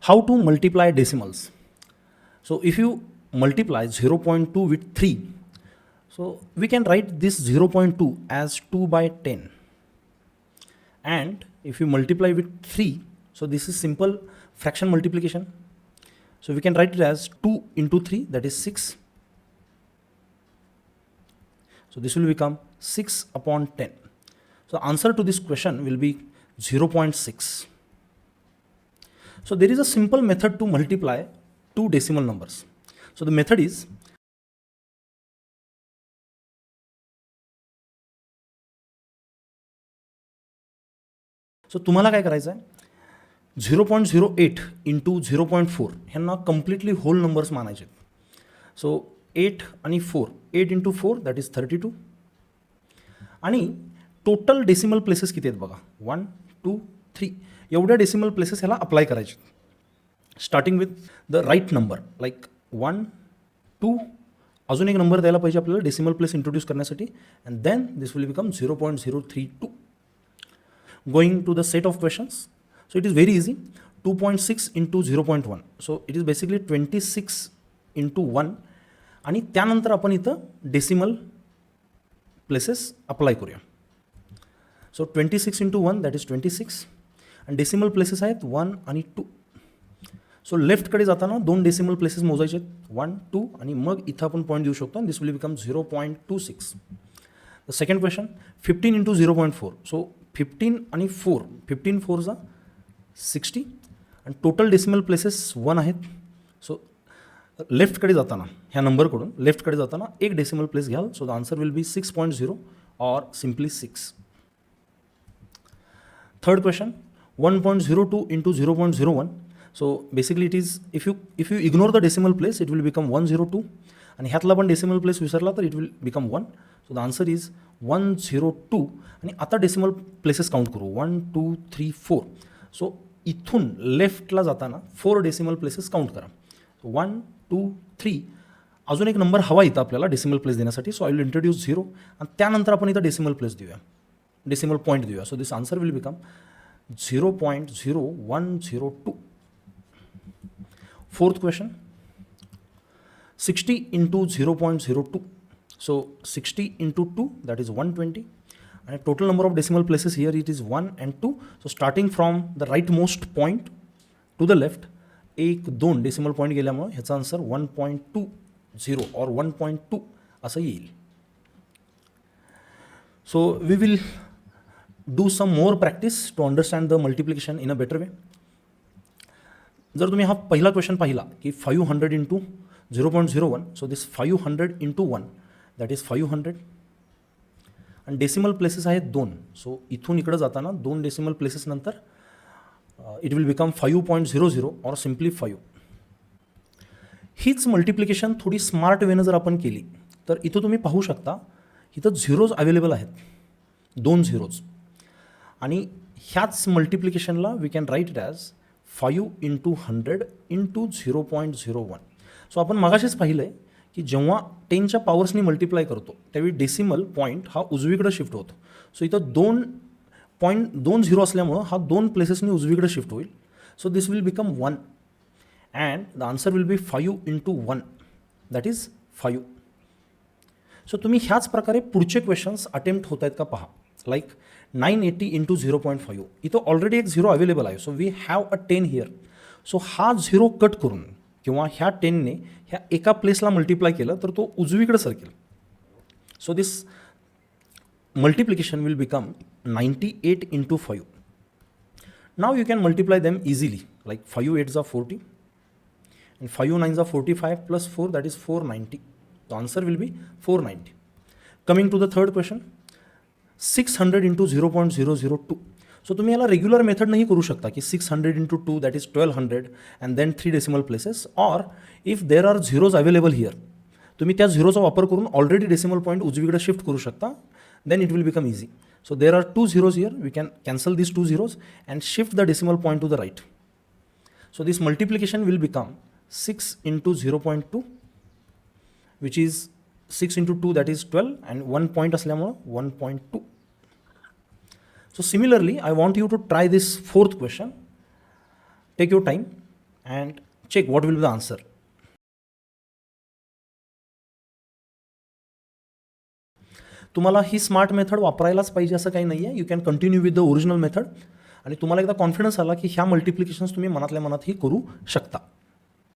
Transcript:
How to multiply decimals? So if you multiply 0.2 with 3, so we can write this 0.2 as 2 by 10. And if you multiply with 3, so this is simple fraction multiplication. So we can write it as 2 into 3, that is 6. So this will become 6 upon 10. So the answer to this question will be 0.6. So there is a simple method to multiply two decimal numbers. So the method is तुम्हाला काय करायचं आहे 0.08 into 0.4 ह्यांना completely hole numbers मानायचे. So 8 आणि 4 8 into 4 that is 32 आणि total decimal places किती आहेत बघा 1 2 3 एवढ्या डेसिमल प्लेसेस ह्याला अप्लाय करायचे. Starting with the right number like 1 2 अजून एक नंबर द्यायला पाहिजे आपल्याला डेसिमल प्लेस इंट्रोड्यूस करण्यासाठी and then this will become 0.032. Going to the set of questions, so it is very easy. 2.6 into 0.1, so it is basically 26 into 1 आणि त्यानंतर आपण इथं डेसिमल प्लेसेस अप्लाय करूया. सो 26 into 1 दॅट इज 26 आणि decimal places आहेत 1 आणि 2. So लेफ्टकडे जाताना दोन डेसिमल प्लेसेस मोजायचे आहेत 1 2 आणि मग इथं आपण पॉईंट देऊ शकतो आणि this will become 0.26. The second question 15 into 0.4, so 15 आणि 4 15 4 जा 60 आणि टोटल डेसिमल प्लेसेस 1 आहेत. सो लेफ्टकडे जाताना ह्या नंबरकडून लेफ्टकडे जाताना एक डेसिमल प्लेस घ्याल. So the answer will be 6.0 or simply 6. Third question 1.02 into 0.01. So basically it is if you ignore the decimal place it will become 102 आणि ह्यातला पण डेसिमल प्लेस विसरला तर it will become 1. So the answer is 102 आणि आता decimal places count करू 1 2 3 4. So इथून लेफ्टला जाताना 4 decimal places count करा. 1 2 3 अजून एक नंबर हवा इथं आपल्याला डेसिमल प्लेस देण्यासाठी. सो आय विल इंट्रोड्यूस 0 आणि त्यानंतर आपण इथं डेसिमल प्लेस देऊया डेसिमल पॉईंट देऊया. So this answer will become 0.0102. Fourth question 60 into 0.02. So 60 into 2 that is 120 and total number of decimal places here it is 1 and 2. So starting from the rightmost point to the left एक दोन decimal point गेल्यामुळे ह्याचा answer 1.20 or 1.2 असं येईल. So we will do some more practice to understand the multiplication in a better way. जर तुम्ही हा पहिला क्वेश्चन पाहिला की 500 into 0.01, so this 500 into 1 that is 500 आणि डेसिमल प्लेसेस आहेत 2. सो इथून इकडे जाताना 2 डेसिमल प्लेसेस नंतर इट विल बिकम 5.00 और सिम्पली 5. हीच मल्टिप्लिकेशन थोडी स्मार्ट वेनं जर आपण केली तर इथं तुम्ही पाहू शकता इथं झिरोज अवेलेबल आहेत 2 झिरोज आणि ह्याच मल्टिप्लिकेशनला we can write it as 5 into 100 into 0.01. So आपण मगाशीच पाहिलं आहे की जेव्हा 10च्या पॉवर्सनी मल्टिप्लाय करतो त्यावेळी डेसिमल पॉईंट हा उजवीकडे शिफ्ट होतो. सो इथं 2 झिरो असल्यामुळं हा 2 प्लेसेसनी उजवीकडे शिफ्ट होईल. So this will become 1 and the answer will be 5 into 1 that is 5. So तुम्ही ह्याच प्रकारे पुढचे क्वेश्चन्स अटेम्प्ट होत आहेत का पहा. लाईक 980 into 0.5 इथं ऑलरेडी एक झिरो अवेलेबल आहे. So we have a 10 here. So हा झिरो कट करून किंवा ह्या 10ने ह्या एका प्लेसला मल्टिप्लाय केलं तर तो उजवीकडे सरकेल. So this multiplication will become 98 into 5. Now you can multiply them easily like 5 8 40 and 5 9 45 plus 4 that is 490. The answer will be 490. Coming to the third question 600 into 0.002. So तुम्ही याला रेग्युलर मेथडनंही करू शकता की 600 into 2 that is 1200 and then 3 decimal places. Or if there are zeros available here तुम्ही त्या झिरोचा वापर करून ऑलरेडी डेसिमल पॉईंट उजवीकडे शिफ्ट करू शकता. Then it will become easy. So there are 2 zeros here we can cancel this 2 zeros and shift the decimal point to the right. So this multiplication will become 6 into 0.2 which is 6 into 2 that is 12 and 1 point असल्यामुळं 1.2. So similarly, I want you to try this fourth question. Take your time and check what will be the answer. तुम्हाला ही smart method वापरायलाच पाहिजे असं काही नाही आहे. You can continue with the original method. आणि तुम्हाला एकदा कॉन्फिडन्स आला की ह्या मल्टिप्लिकेशन्स तुम्ही मनातल्या मनातही करू शकता.